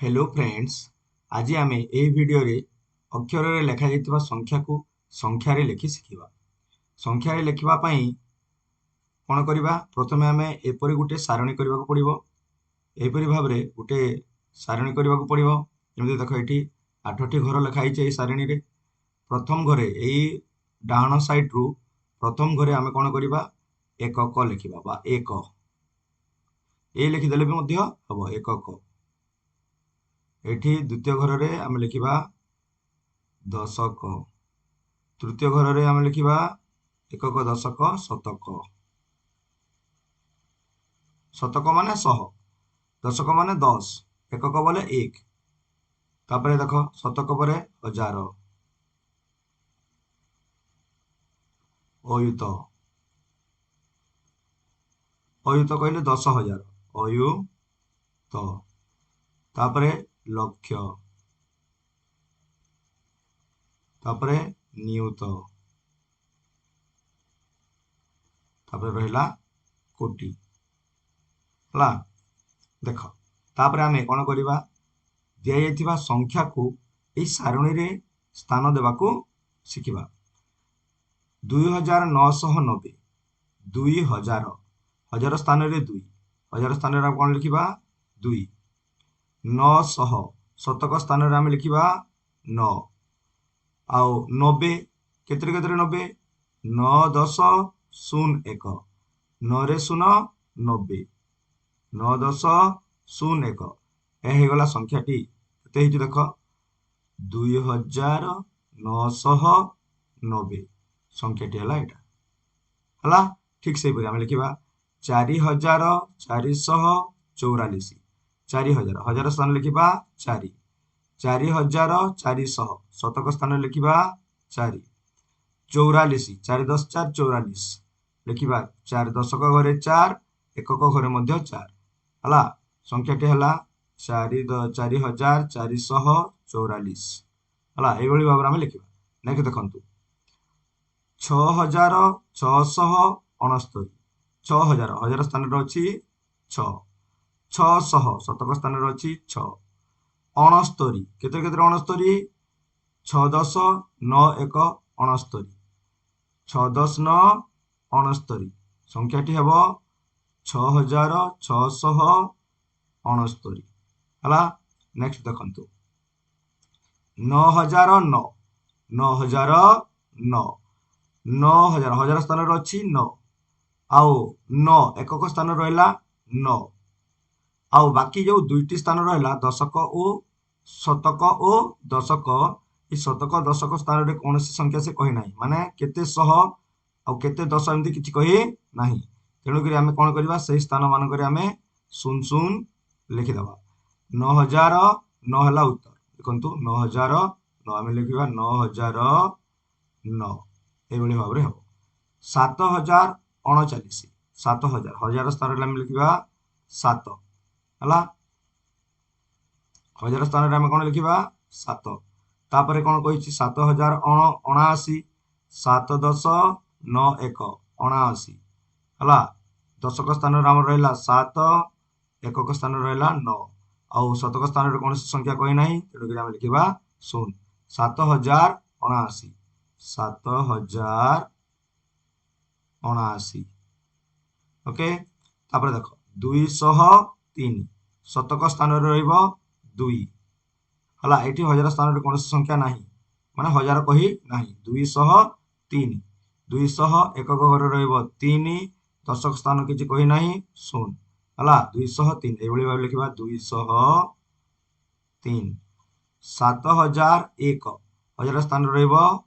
Hello friends, आज आम ए video अक्षर लेखा जाइतिबा संख्या को संख्यारे लिखि शिखिबा। संख्यारे लिखिबा पई कोन करिबा, प्रथमे आमे एपरि गुटे सारणी करबाक पड़िबो। एपरि भाबरे गुटे सारणी करबाक पड़िबो। जेमति देखो एठी 8टी घर लिखा हिचे ए सारणी रे। प्रथम घरे एई डाहाण साइड रु प्रथम घरे आमे कोन करिबा, एकक लिखिबा बा एक ए लिखि देले भी मध्य हबो एकक। एठी द्वितीय घर रे आमे लिखिबा दशक। तृतीय घर रे आमे लिखिबा एकक दशक शतक। शतक माने 100, दशक माने 10, एकक बोले 1। तापरे देखो शतक परे 1000। अयुत, अयुत कहले 10,000 अयुत। तापरे लक्ष, तापरे नियुत, तापरे रहिला कोटी। हला देख, तापरे आमे कोन करिबा, दिया जाइथिबा संख्या को एई सारणी रे स्थान देबाकू शिखिबा। 2990, 2000, हजार स्थान रे 2, हजार स्थान रे कोन लिखिबा 2। 900, शतक स्थान रे आमे लिखिबा 9। आउ 90 केतरे केतरे 90, 9 10 0 1, 9 रे 0 90, 9 10 0 1। ए हे गला संख्याटी केते हिची देख 2990 संख्याटी हला एटा। हला ठीक से आमे लिखिबा 4444, 4000 हजार स्थान लिखिबा 4, 4400 शतक स्थान लिखिबा 4। 44, 4 10 4 44 लिखिबा 4 दशक घरे 4, एकक घरे मध्य 4। हला संख्याटी हला 4444। हला एई भली भाबरे आमे लिखिबा। नेक्स्ट देखंतु 6669, 6000 हजार स्थान रे अछि 6, 600 शतक स्थान रे अछि 6। 69 केतरे केतरे 69, 6 10 9 1 69, 6 10 9 69 संख्याटी हेबो 6669। हला नेक्स्ट देखंतु 9009, 9009, 9000 हजार स्थान रे अछि 9, आउ 9 एकक स्थान रहला 9, आउ बाकी जो दुईटी स्थान रहला दशक ओ शतक ओ दशक। ई शतक दशक स्थान रे कौन संख्या से कहि नाही, माने केते 100 आउ केते 10 एमती किछि कहि नाही। तेणु करी आमे कोन करबा, सेही स्थान मान करे आमे 00 लिखि दबा। 9009 हला उत्तर। देखंतु 9009 आमे लिखिबा 9009 ए भली भाबरे हो। 7039, 7000 हजार स्थान रे आमे लिखिबा 7। हला हजार स्थान रे आमे कोन लिखिबा 7। तापरे कोन कहिछि 7079, 7 10 9 1 79। हला दशक स्थान रे हमर रहला 7, एकक स्थान रे रहला 9, आउ शतक स्थान रे कोन संख्या कहि नाही। तेणु कि आमे लिखिबा 0। 7079, 7079। ओके, तापरे देखो 203 शतक स्थान रे रहइबो 2। हला एठी हजार स्थान रे कोन संख्या नाही, माने हजार कहि नाही। 203, 200 एकक घर रहइबो 3, दशक स्थान किछि कहि नाही 0। हला 203 ए भली भाबे लिखिबा 203। 7001 हजार स्थान रहइबो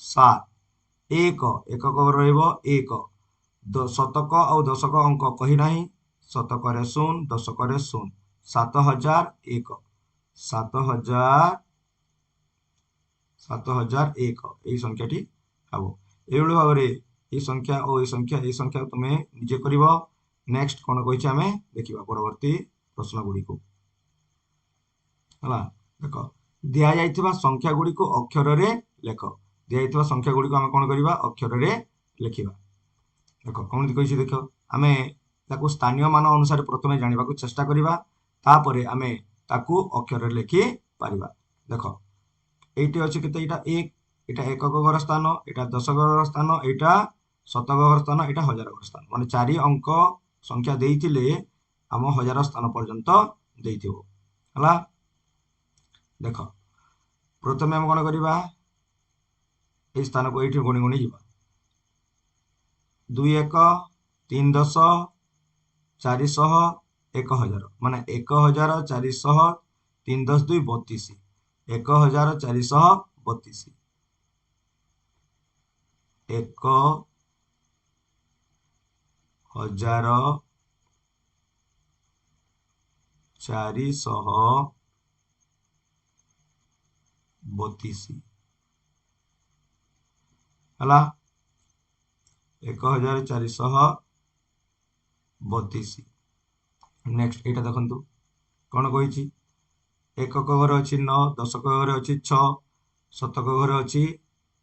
7, 1 एकक घर रहइबो 1, शतक आउ दशक अंक कहि नाही, शतक रे 0 दशक रे 0। 7001, 7001 এই সংখ্যাটি হবো। এইভাবে ভাবে এই সংখ্যা ও এই সংখ্যা তুমি নিজে করিব। নেক্সট কোন কইছে আমি দেখিবা পরবর্তী প্রশ্ন গুড়িকু। হলা দেখ, দিয়া যাইতিবা সংখ্যা গুড়িকু অক্ষরে লেখ। দিয়া যাইতিবা সংখ্যা গুড়িকু আমি কোন করিবা অক্ষরে লেখিবা। দেখ কোনটি কইছে, দেখ আমি তাକୁ ସ୍ଥାନୀୟ ମାନ ଅନୁସାରେ ପ୍ରଥମେ ଜାଣିବାକୁ ଚେଷ୍ଟା କରିବା, ତାପରେ ଆମେ ताकू अक्षर लिखि पारिबा। देख एटी अछि केते एटा 1 एटा एकक घर स्थान एटा दशक घर स्थान एटा शतक घर स्थान एटा हजार घर स्थान माने 4 अंक संख्या देइथिले हम हजार स्थान पर्यंत देइथिबो हला। देख प्रथमे हम कोन करिबा ए स्थान को एठी गुणी गुणी जिबा 2 1 3 10 400 1000 माने 1400 3 10 2 32 1432 1432 हला 1432 नेक्स्ट एटा देखंतु कोन कहिछि एकक घर अछि 9 दशक घर अछि 6 शतक घर अछि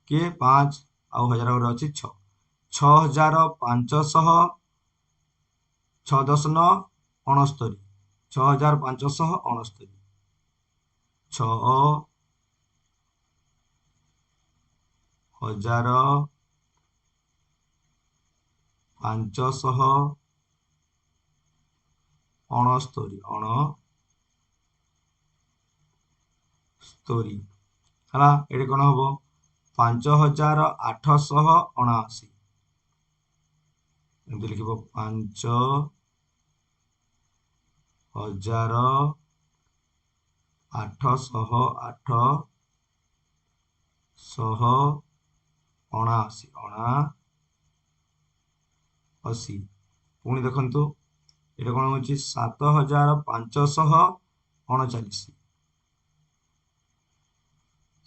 के 5 आ हजार घर अछि 6 6500 6 10 9 69 6569 6569 हला एडी कोन हबो 5879 एमति लिखिबो 5879 पुणी देखंतु एटा कोन होची 7539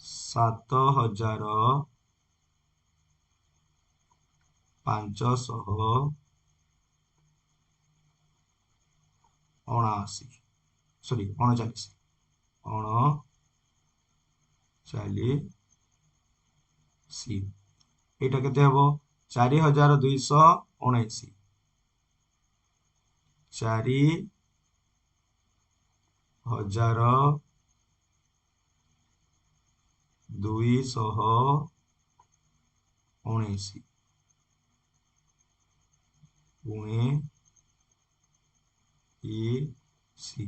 7539 सॉरी 39 सी एटा केते हबो 4279 4279 पुणे ई सी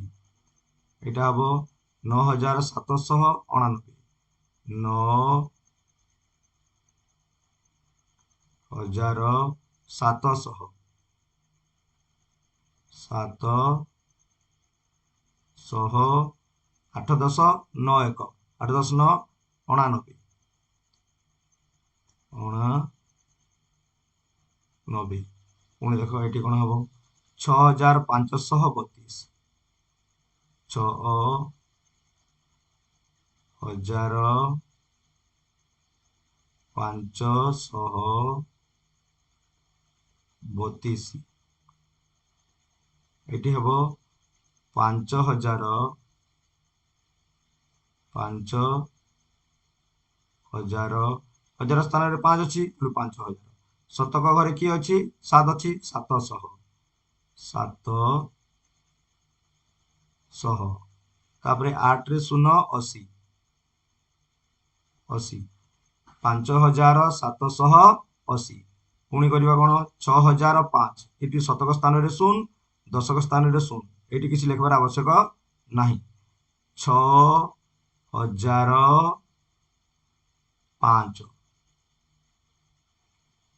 एटा हबो 9799 9700 8 10 9 1 8 10 9 99 पुणी देख ये कौन हम 6532 6532 एटी हम 5000 हजार स्थान रे 5 अछि 5000 शतक घरे की अछि 7 अछि 700 तापरे 8 रे 0 80 5780 पुणी करबा कोन 6005 एटी शतक स्थान रे 0 दशक स्थान रे 0 एटी किछि लिखबार आवश्यक नाही 6005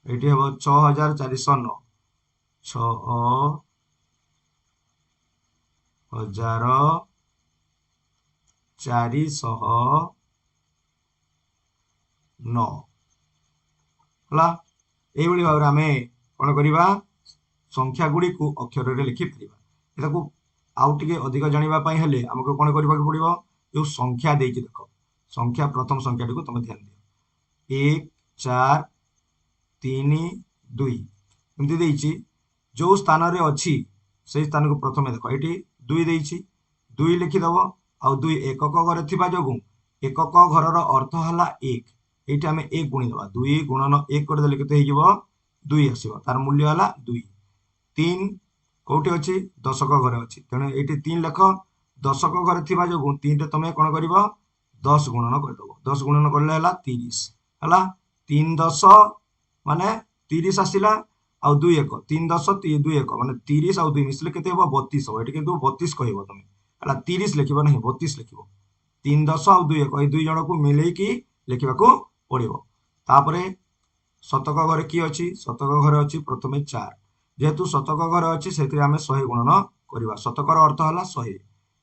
एटी हबो 6409 6409 हला एइबोली भाबरे आमे कोन करिबा संख्या गुडी को अक्षर रे लिखि परिबा एटा को आउ टिके अधिक जानिबा पई हेले हमको कोन करबा के पड़िबो जो संख्या देछि देखो संख्या प्रथम संख्या को तुम ध्यान दियो 1 4 3 2 एमति देछि जो स्थान रे अछि से स्थान को प्रथमे देखो एटी 2 देछि 2 लिखि दबो आ 2 एकक घरे थिबा जोगु एकक घर रो अर्थ हला 1 एटा हमें 1 गुणी दबा 2 गुणन 1 कर देले केते हेजिबो 2 आसीबो तार मूल्य हला 2 3 कोठी अछि दशक घरे अछि तने एटी 3 लेख ଦଶକ ଘରେ ଥିବା ଯୋଗୁଁ 3 ରେ ତମେ କ'ଣ କରିବ 10 ଗୁଣନ କରିଦେବ। 10 ଗୁଣନ କଲେ ହେଲା 30 ହେଲା। 3 10 ମାନେ 30 ଆସିଲା ଆଉ 2 1 3 10 2 1 ମାନେ 30 ଆଉ 2 ମିଶିଲେ କେତେ ହେବ 32 ହେବ। ଏଠି କିନ୍ତୁ 32 କହିବ ତମେ ହେଲା 30 ଲେଖିବ ନାହିଁ 32 ଲେଖିବ। 3 10 ଆଉ 2 1 ଏଇ ଦୁଇ ଜଣକୁ ମିଳେଇକି ଲେଖିବାକୁ ପଡ଼ିବ। ତାପରେ ଶତକ ଘରେ କିଏ ଅଛି? ଶତକ ଘରେ ଅଛି ପ୍ରଥମେ 4। ଯେହେତୁ ଶତକ ଘରେ ଅଛି ସେଥିରେ ଆମେ 100 ଗୁଣନ କରିବା। ଶତକର ଅର୍ଥ ହେଲା 100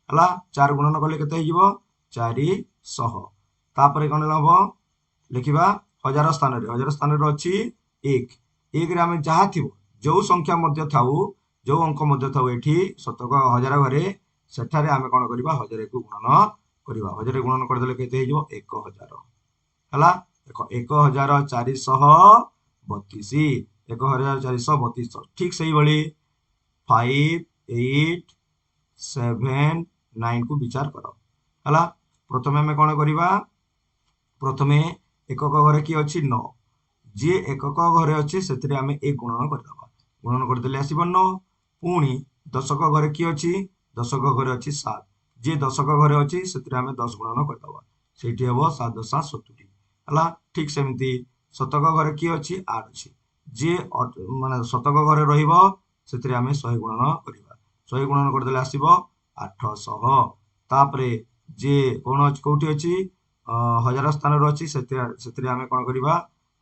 ହେଲା। 4 ଗୁଣନ କଲେ କେତେ ହେଇଯିବ 400। ତାପରେ କ'ଣ ହବ ଲେଖିବା ହଜାର ସ୍ଥାନରେ। ହଜାର ସ୍ଥାନରେ ଅଛି 1। 1ରେ ଆମେ ଯାହା ଥିବ ଯୋଉ ସଂଖ୍ୟା ମଧ୍ୟ ଥାଉ ଯୋଉ ଅଙ୍କ ମଧ୍ୟ ଥାଉ ଏଠି ଶତକ ହଜାର ଘରେ ସେଠାରେ ଆମେ କ'ଣ କରିବା 1000କୁ ଗୁଣନ କରିବା। 1000 ଗୁଣନ କରିଦେଲେ କେତେ ହେଇଯିବ 1000 ହେଲା। ଦେଖ 1432 1432। ଠିକ ସେଇଭଳି 5 8 7 9 କୁ ବିଚାର କର ହେଲା। ପ୍ରଥମେ ଆମେ କ'ଣ କରିବା ପ୍ରଥମେ ଏକକ ଘରେ କିଏ ଅଛି 9। ଯିଏ ଏକକ ଘରେ ଅଛି ସେଥିରେ ଆମେ ଏ ଗୁଣନ କରିଦେବା। ଗୁଣନ କରିଦେଲେ ଆସିବ 9। ପୁଣି ଦଶକ ଘରେ କିଏ ଅଛି? ଦଶକ ଘରେ ଅଛି 7। ଯିଏ ଦଶକ ଘରେ ଅଛି ସେଥିରେ ଆମେ 10 ଗୁଣନ କରିଦେବା। ସେଇଠି ହେବ 7 10 70 ହେଲା। ଠିକ ସେମିତି ଶତକ ଘରେ କିଏ ଅଛି 8 ଅଛି। ଯିଏ ମାନେ ଶତକ ଘରେ ରହିବ ସେଥିରେ ଆମେ 100 ଗୁଣନ କରିବା। 100 ଗୁଣନ କରିଦେଲେ ଆସିବ 800। ତାପରେ ଯିଏ କ'ଣ ଅଛି କୋଉଠି ଅଛି ହଜାର ସ୍ଥାନରେ ଅଛି ସେଥିରେ ଆମେ କ'ଣ କରିବା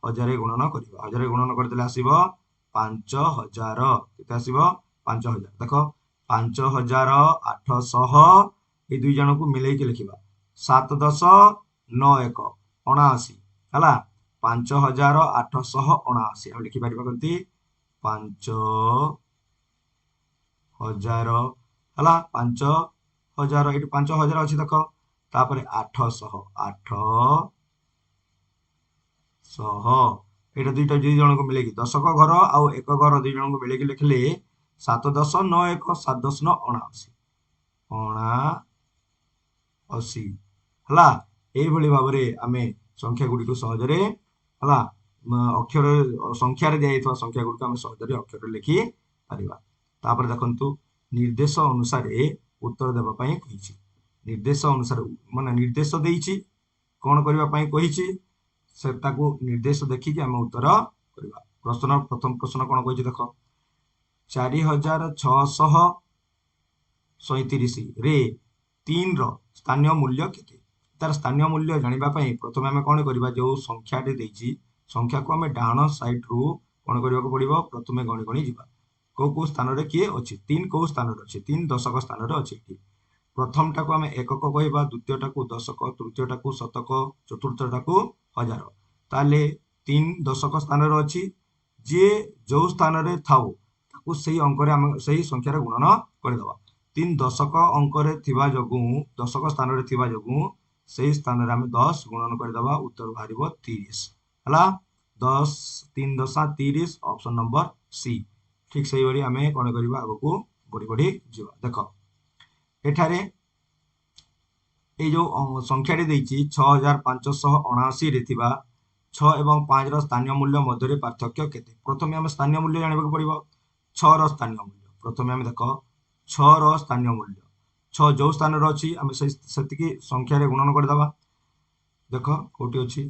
1000 ଗୁଣନ କରିବା। 1000 ଗୁଣନ କରିଦେଲେ ଆସିବ 5000। କେତେ ଆସିବ 5000। ଦେଖ 5000 800 ଏଇ ଦୁଇ ଜଣଙ୍କୁ ମିଳେଇକି ଲେଖିବା 7 10 9 1 79 ହେଲା। 5879 ଆମେ ଲେଖିପାରିବା କେମିତି 5000 ହେଲା। 5000 ଏଇଠି 5000 ଅଛି ଦେଖ। ତାପରେ 800 ଏଇଟା ଦୁଇ ଜଣଙ୍କୁ ମିଳେଇକି ଦଶକ ଘର ଆଉ ଏକ ଘର ଦୁଇ ଜଣଙ୍କୁ ମିଳେଇକି ଲେଖିଲେ 7 10 9 1 7 10 9 79 ହେଲା। ଏଇଭଳି ଭାବରେ ଆମେ ସଂଖ୍ୟା ଗୁଡ଼ିକୁ ସହଜରେ ହେଲା ଅକ୍ଷର ସଂଖ୍ୟାରେ ଦିଆଯାଇଥିବା ସଂଖ୍ୟା ଗୁଡ଼ିକୁ ଆମେ ସହଜରେ ଅକ୍ଷରରେ ଲେଖି ପାରିବା। ତାପରେ ଦେଖନ୍ତୁ ନିର୍ଦ୍ଦେଶ ଅନୁସାରେ ଉତ୍ତର ଦେବା ପାଇଁ କହିଛି। ନିର୍ଦ୍ଦେଶ ଅନୁସାରେ ମାନେ ନିର୍ଦ୍ଦେଶ ଦେଇଛି କ'ଣ କରିବା ପାଇଁ କହିଛି ସେ ତାକୁ ନିର୍ଦ୍ଦେଶ ଦେଖିକି ଆମେ ଉତ୍ତର କରିବା। ପ୍ରଥମ ପ୍ରଶ୍ନ କ'ଣ କହିଛି ଦେଖ 4637 ରେ 3 ର ସ୍ଥାନୀୟ ମୂଲ୍ୟ କେତେ? ତାର ସ୍ଥାନୀୟ ମୂଲ୍ୟ ଜାଣିବା ପାଇଁ ପ୍ରଥମେ ଆମେ କ'ଣ କରିବା ଯୋଉ ସଂଖ୍ୟାଟି ଦେଇଛି ସଂଖ୍ୟାକୁ ଆମେ ଡାହାଣ ସାଇଡରୁ କ'ଣ କରିବାକୁ ପଡ଼ିବ ପ୍ରଥମେ ଗଣି ଗଣି ଯିବା। କୋଉ କୋଉ ସ୍ଥାନରେ କିଏ ଅଛି 3 କୋଉ ସ୍ଥାନରେ ଅଛି 3 ଦଶକ ସ୍ଥାନରେ ଅଛି। ଏଠି ପ୍ରଥମଟାକୁ ଆମେ ଏକକ କହିବା, ଦ୍ୱିତୀୟଟାକୁ ଦଶକ, ତୃତୀୟଟାକୁ ଶତକ, ଚତୁର୍ଥଟାକୁ ହଜାର। ତାହେଲେ 3 ଦଶକ ସ୍ଥାନରେ ଅଛି। ଯିଏ ଯୋଉ ସ୍ଥାନରେ ଥାଉ ତାକୁ ସେଇ ଅଙ୍କରେ ଆମେ ସେଇ ସଂଖ୍ୟାରେ ଗୁଣନ କରିଦେବା। 3 ଦଶକ ଅଙ୍କରେ ଥିବା ଯୋଗୁଁ ଦଶକ ସ୍ଥାନରେ ଥିବା ଯୋଗୁଁ ସେଇ ସ୍ଥାନରେ ଆମେ 10 ଗୁଣନ କରିଦେବା। ଉତ୍ତର ବାହାରିବ 30 ହେଲା। 10 3 10 30 ଅପସନ ନମ୍ବର ସି। ଠିକ ସେଇଭଳି ଆମେ କ'ଣ କରିବା ଆଗକୁ ବଢି ବଢି ଯିବା। ଦେଖ ଏଠାରେ ଏଇ ଯୋଉ ସଂଖ୍ୟାଟି ଦେଇଛି 6579 ରେ ଥିବା 6 ଏବଂ 5 ର ସ୍ଥାନୀୟ ମୂଲ୍ୟ ମଧ୍ୟରେ ପାର୍ଥକ୍ୟ କେତେ? ପ୍ରଥମେ ଆମେ ସ୍ଥାନୀୟ ମୂଲ୍ୟ ଜାଣିବାକୁ ପଡ଼ିବ। 6 ର ସ୍ଥାନୀୟ ମୂଲ୍ୟ ପ୍ରଥମେ ଆମେ ଦେଖ 6 ର ସ୍ଥାନୀୟ ମୂଲ୍ୟ 6 ଯୋଉ ସ୍ଥାନରେ ଅଛି ଆମେ ସେତିକି ସଂଖ୍ୟାରେ ଗୁଣନ କରିଦେବା। ଦେଖ କୋଉଠି ଅଛି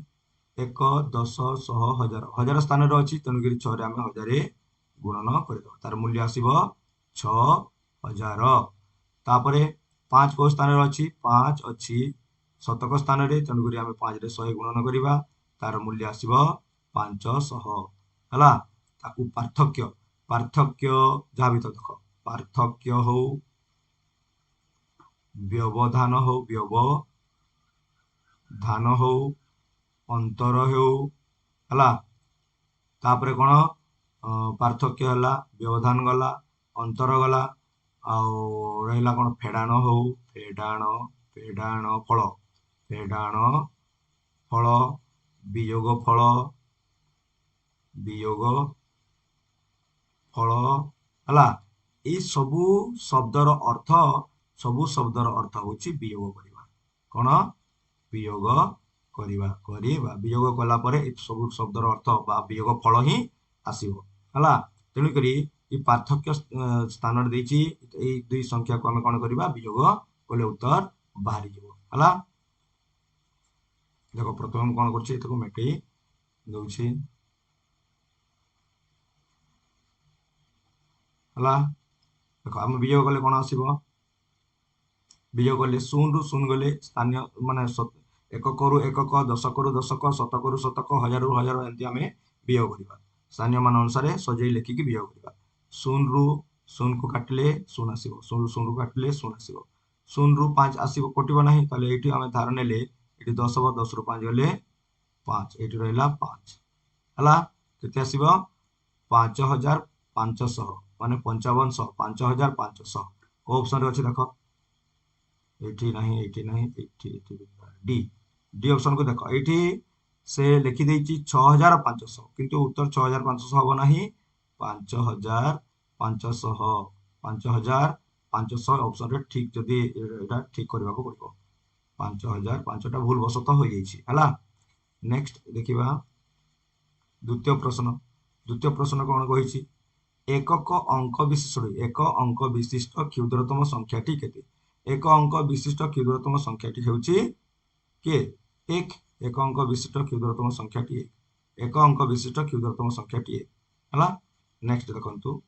1 10 100 1000 1000 ସ୍ଥାନରେ ଅଛି ତେଣୁକରି 6 ରେ ଆମେ 1000 ଗୁଣନ କରିଦେବା। ତାର ମୂଲ୍ୟ ଆସିବ 6000। ତାପରେ 5 କୋଉ ସ୍ଥାନରେ ଅଛି 5 ଅଛି ଶତକ ସ୍ଥାନରେ ତେଣୁକରି ଆମେ 5 ରେ 100 ଗୁଣନ କରିବା। ତାର ମୂଲ୍ୟ ଆସିବ 500 ହେଲା। ତାକୁ ପାର୍ଥକ୍ୟ ଯାହା ବି ଦେଖ ପାର୍ଥକ୍ୟ ହଉ ବ୍ୟବଧାନ ହଉ ଅନ୍ତର ହେଉ ହେଲା। ତାପରେ କ'ଣ ପାର୍ଥକ୍ୟ ହେଲା, ବ୍ୟବଧାନ ଗଲା, ଅନ୍ତର ଗଲା, ଆଉ ରହିଲା କ'ଣ ଫେଡାଣ ହଉ ଫେଡାଣ ଫଳ ବିଯୋଗ ଫଳ ହେଲା। ଏଇ ସବୁ ଶବ୍ଦର ଅର୍ଥ ହଉଛି ବିଯୋଗ କରିବା। କ'ଣ ବିଯୋଗ କରିବା ବିଯୋଗ କଲା ପରେ ଏ ସବୁ ଶବ୍ଦର ଅର୍ଥ ବା ବିଯୋଗ ଫଳ ହିଁ ଆସିବ ହେଲା। ତେଣୁକରି ଏ ପାର୍ଥକ୍ୟ ସ୍ଥାନରେ ଦେଇଛି ଏଇ ଦୁଇ ସଂଖ୍ୟାକୁ ଆମେ କ'ଣ କରିବା ବିଯୋଗ बोले उत्तर बाहरी जीव हला। देखो प्रथम कौन कर मेटे दौची हला। देखो आम वियोग कले कौन आसब वियोग कले शून रु शून गले स्थानीय माने एकक रु एकक दशक रु दशक शतक रु शतक हजार रु हजार एमती आम वियोग करवा स्थानीय मान अनुसार सजै लेखिकी वियोग करवा। शून रु शून को काटिले शून आसब शून रु शून को काटिले शून आसब शून रु 5 आसब कटिब ना ये आम धार ने 10 10 रु 5 गले 5 ये रहा 5 है के आसब 5500 माने 5500 5500 को ऑप्शन अच्छे देख ये नहीं डी डी ऑप्शन को देख ये से लिखिदे 6500 किंतु उत्तर 6500 हम ना 5500 5500 ऑप्शन ठीक जदि ठीक करने को पड़ो 5000 5टा भूल बसत हो जाइए। नेक्स्ट देखिबा द्वितीय प्रश्न कौन कही एकक अंक विशिष्ट एक अंक विशिष्ट क्षुद्रतम संख्याटी केते एक अंक विशिष्ट क्षुद्रतम संख्याटी हेउची के एक अंक विशिष्ट क्षुद्रतम संख्याटी एक अंक विशिष्ट क्षुद्रतम संख्याटी है। नेक्स्ट देखंतु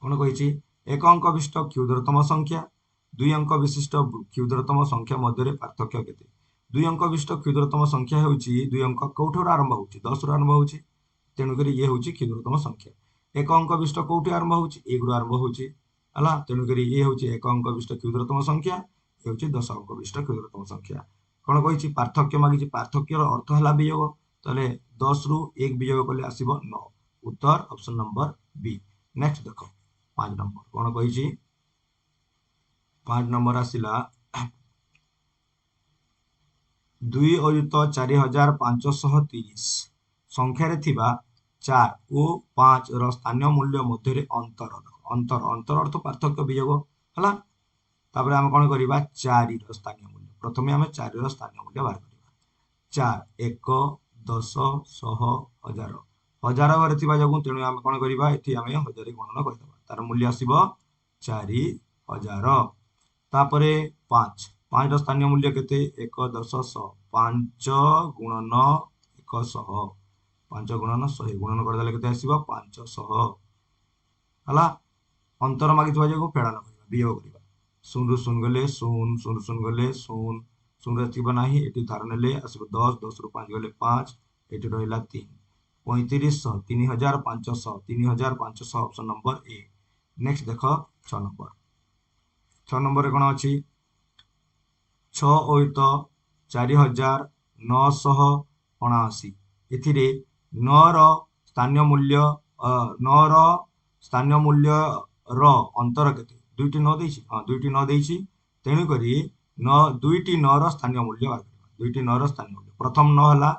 कौन कही एक अंक विशिष्ट क्षुद्रतम संख्या 2 अंक विशिष्ट क्षुद्रतम संख्या मध्य पार्थक्य केते 2 अंक विशिष्ट क्षुद्रतम संख्या होउची 2 अंक कोठर आरंभ होउची 10 रु आरंभ होउची तेणुक ये हूँ क्षुद्रतम संख्या एक अंक विशिष्ट कौटी आरंभ होउची 1 रु आरंभ होउची है तेणुक ये हूँ एक अंक विशिष्ट क्षुद्रतम संख्या ये हूँ 10 अंक विशिष्ट क्षुद्रतम संख्या कौन कही पार्थक्य मागिची पार्थक्यर अर्थ है वियोग ताले 10 रु 1 वियोग कले आसब 9 उत्तर ऑप्शन नंबर बी। नेक्स्ट देख 5 नंबर कौन कही 5 नंबर आसला 2 अयुत 4530 संख्यार 4 और 5 स्थानीय मूल्य मध्य अंतर अंतर अंतर अर्थ पार्थक्य वियोग है तापर आम कौन करवा 4 स्थानीय मूल्य प्रथम आम 4 स्थानीय मूल्य बाहर करवा 4 1 10 100 1000 1000 घरे जो तेणु आम कौन करवा ये आम 1000 गणना करदे तार मूल्य आसब 4000 तापर 5 5 स्थानीय मूल्य केते 1 10 100 5 गुणन 100 5 गुणन 100 गुणन करदेले केते आसीबो 500 हला अंतर मागित जो फेड़ान करवा वियोग करवा 0 रु 0 गले 0 0 रु 0 गले 0 0 आसब ना ये धार ने आसब 10 10 रु 5 गले 5 ये रहा 3 3500 3500 3500 ऑप्शन नंबर ए। नेक्स्ट देख 6 नंबर 6 नंबर कौन अच्छी 6 अयुत 4979 एथिरे 9 स्थानीय मूल्य 9 स्थानीय मूल्य अंतर केते 2टी 9 देछि हाँ 2टी 9 देछि तेणुक 2टी 9 स्थानीय मूल्य बाहर करबा 2टी 9 स्थानीय मूल्य प्रथम 9 है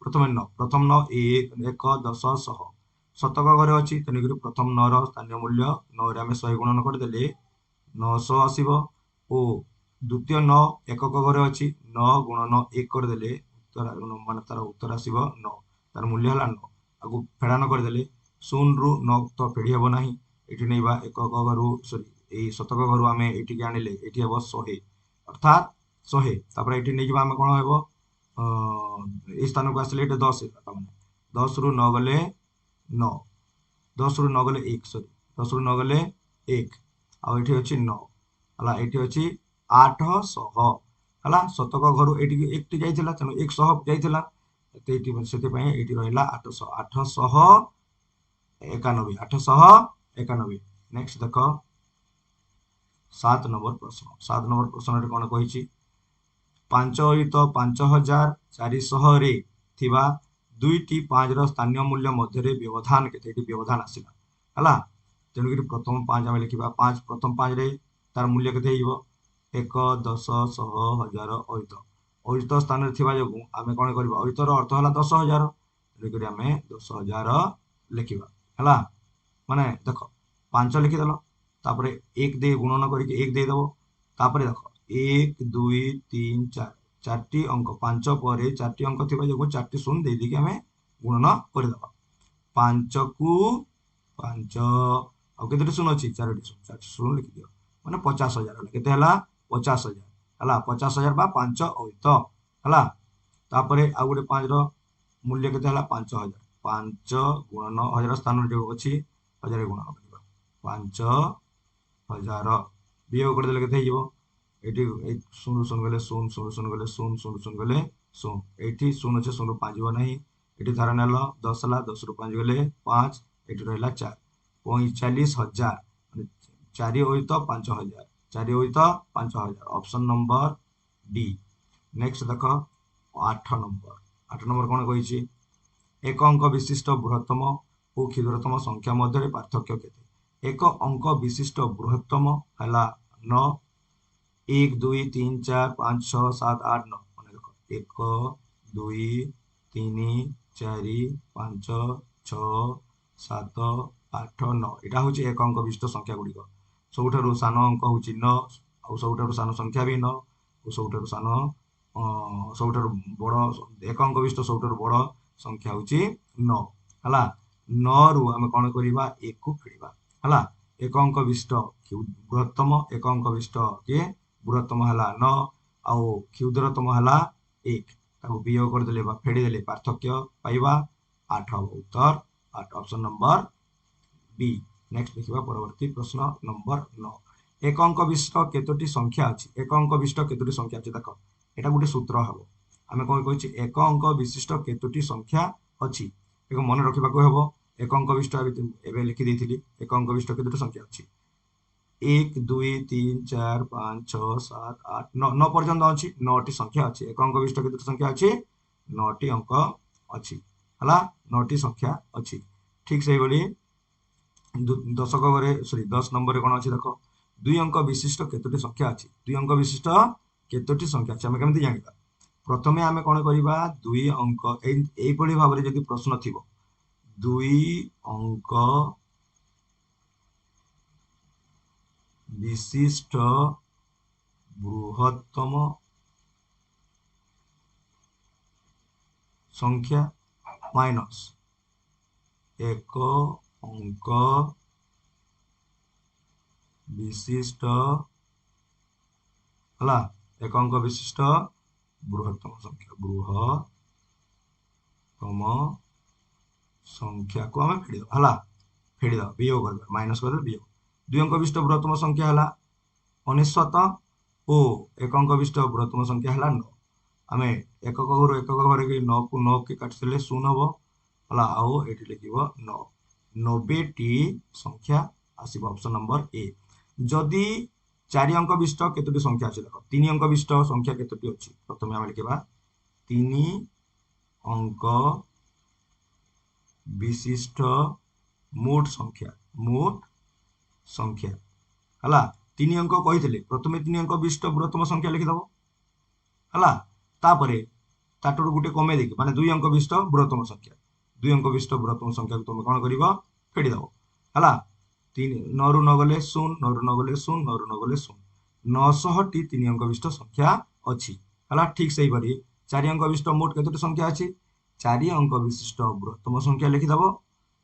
प्रथम 9 1 10 100 शतक घरे अच्छी तेणुक प्रथम 9 स्थानीय मूल्य 9 आम 100 गुणन करदे 900 आसब और द्वितीय 9 एकक घरे अच्छी 9 गुणन 1 करदे उत्तर मान तार उत्तर आसब 9 तार मूल्य है 9 आगु फेड़ान करदे 0 रु 9 तो फेड़ी हे ना ये नहीं एकक घर सॉरी शतक घर आम ये आनिले ये हम 100 अर्थात 100 तापर ये नहीं आम कौन हम ये स्थान को आसिले 10 10 रु 9 गले 9 10 रु 9 गले 1 सॉरी 10 रु 9 गले 1 आठी अच्छी 9 है ये अच्छी 800 है शतक घर ये एक जाइला तेणु 100 जाइला से रहा 800 891 891। नेक्स्ट देख 7 नंबर प्रश्न 7 नंबर प्रश्न कौन कही 5 अयुत 5400 रे थिबा 2टी 5 स्थानीय मूल्य मध्य व्यवधान केते व्यवधान आसला है तेणुक प्रथम 5 आम लिखा 5 प्रथम 5 रे तार मूल्य केते 1 10 100 1000 अयुत अयुत स्थान जो आम कौन कर अयुतर अर्थ है 10,000 तेणुक आम 10,000 लिखा है माने देख 5 लिखिदेल तापर 1 दे गुणन करके 1 देदेव तापर देख 1 2 3 4 4टी अंक 5 पर 4टी अंक थी जो 4टी शून्य दे देके आम गुणन करदे 5 को 5 आउ के शून्य अच्छी 4टी शून्य 4 शून्य लिखिदिव माने 50,000 है केते हला 50,000 हला 50,000 बा 5 अयुत हला तापरे आ गुटे 5 रो मूल्य केते हला 5,000 5 गुणन 1000 स्थान जो अछि 1000 गुण करबा 5,000 वियोग कर देले केते हिजो एटी 0 0 गले 0 0 0 गले 0 0 0 गले 0 एटी 0 আছে 0 5 जीव नहीं एटी धारा नेल 10 हला 10 रु 5 गले 5 एटी रहला 4 45,000 माने 4 होई तो 5,000 4 होई तो 5,000 ऑप्शन नंबर डी। नेक्स्ट देखो 8 नंबर कोन कहिछि एक अंक विशिष्ट बृहत्तम और क्षुद्रतम संख्या मध्य पार्थक्य केते एक अंक विशिष्ट बृहत्तम हला 9 1 2 3 4 5 6 7 8 9 माने देखो 1 2 3 4 5 6 7 8 9 एटा होची एक अंक विशिष्ट संख्या गुडी को सबुठारु सान अंक होची 9 आ सबुठारु सान संख्या भी 9 और सबुठारु सान सबुठारु बड़ एक अंक विशिष्ट सबुठारु बड़ संख्या होची 9 हला 9 रु हम कोन करिबा 1 को फेडिबा हला एक अंक विशिष्ट बृहत्तम एक अंक विशिष्ट के बृहत्तम हला 9 आ क्षुद्रतम हला 1 ताको वियोग कर देले बा फेडी देले पार्थक्य पाइबा 8 उत्तर 8 ऑप्शन नंबर बी। नेक्स्ट देखिबा परवर्ती प्रश्न नंबर 9 एक अंक विशिष्ट केतोटी संख्या अछि एक अंक विशिष्ट केतोटी संख्या अछि देखो एटा गुटे सूत्र हबो आमे कोन कहछि एक अंक विशिष्ट केतोटी संख्या अछि एको मन रखिबा को हेबो एक अंक विशिष्ट एबे लिखि देथिली एक अंक विशिष्ट केतोटी संख्या अछि 1 2 3 4 5 6 7 8 9 9 पर्यंत अछि 9 टी संख्या अछि एक अंक विशिष्ट केतोटी संख्या अछि 9 टी अंक अछि हला 9 टी संख्या अछि ठीक सेही बोली दशक घरे सॉरी 10 नंबर रे कोन अछि देखो दुई अंक विशिष्ट केतोटी संख्या अछि दुई अंक विशिष्ट केतोटी संख्या अछि हम केमति जानिबा प्रथमे आमे कोन करिबा दुई अंक एई पळी भाबरे जदि प्रश्न थिबो दुई अंक विशिष्ट बृहत्तम संख्या माइनस एक अंक विशिष्ट हला एक अंक विशिष्ट बृहत्तम संख्या को हमें फेडी हला फेडी द वियोग कर माइनस कर वियोग दुई अंक विशिष्ट बृहत्तम संख्या हला 99 ओ एक अंक विशिष्ट बृहत्तम संख्या हला 9 आमे एकक घरु एकक घरे के 9 को 9 के काटले 0 हबो हला आउ एठी लिखिबो 9 90 टी संख्या आसीबो ऑप्शन नंबर ए जदि 4 अंक विशिष्ट केतोटी संख्या अछि देखो 3 अंक विशिष्ट संख्या केतोटी अछि प्रथमे हम लिखिबा 3 अंक विशिष्ट मोट संख्या हला 3 अंक कहिथिले प्रथमे 3 अंक विशिष्ट बृहत्तम संख्या लिखि दबो हला तापरे ताटोर गुटे कमे देखि माने 2 अंक विशिष्ट बृहत्तम संख्या 2 अंक विशिष्ट बृहत्तम संख्या को तुम कोन करिवो फेडी दबो हला 3 9 रु 9 गले 0 9 रु 9 गले 0 9 रु 9 गले 0 900 टी 3 अंक विशिष्ट संख्या अछि हला ठीक सही परी 4 अंक विशिष्ट मोट केतोटी संख्या अछि 4 अंक विशिष्ट बृहत्तम संख्या लिखि दबो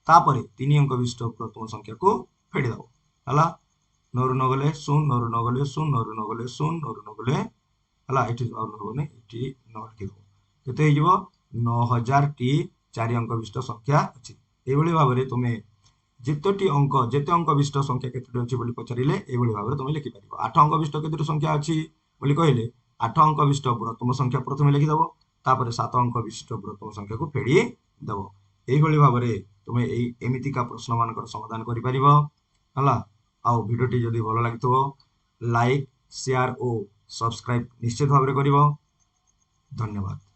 तापरे 3 अंक विशिष्ट बृहत्तम संख्या को फेडी दबो हला 9 रु 9 गले 0 9 रु 9 गले 0 9 रु 9 गले 0 9 रु 9 गले हला एठी और होने एठी 9 लिखि दबो केते हिजबो 9000 टी 4 अंक विशिष्ट संख्या अछि एई भली भाबरे तुमे जेते अंक विशिष्ट संख्या केतोटी अछि बोली पचारिले एई भली भाबरे तुमे लिखि परिबो 8 अंक विशिष्ट केतोटी संख्या अछि बोली कहिले 8 अंक विशिष्ट बृहत्तम संख्या प्रथमे लिखि दबो तापरे 7 अंक विशिष्ट बृहत्तम संख्या को फेडी दबो एई भली भाबरे तुमे एई एमिति का प्रश्न मानकर समाधान करि परिबो हला आउ वीडियो टी जदि भलो लागितो लाइक शेयर ओ सब्सक्राइब निश्चित भाबरे करिवो धन्यवाद।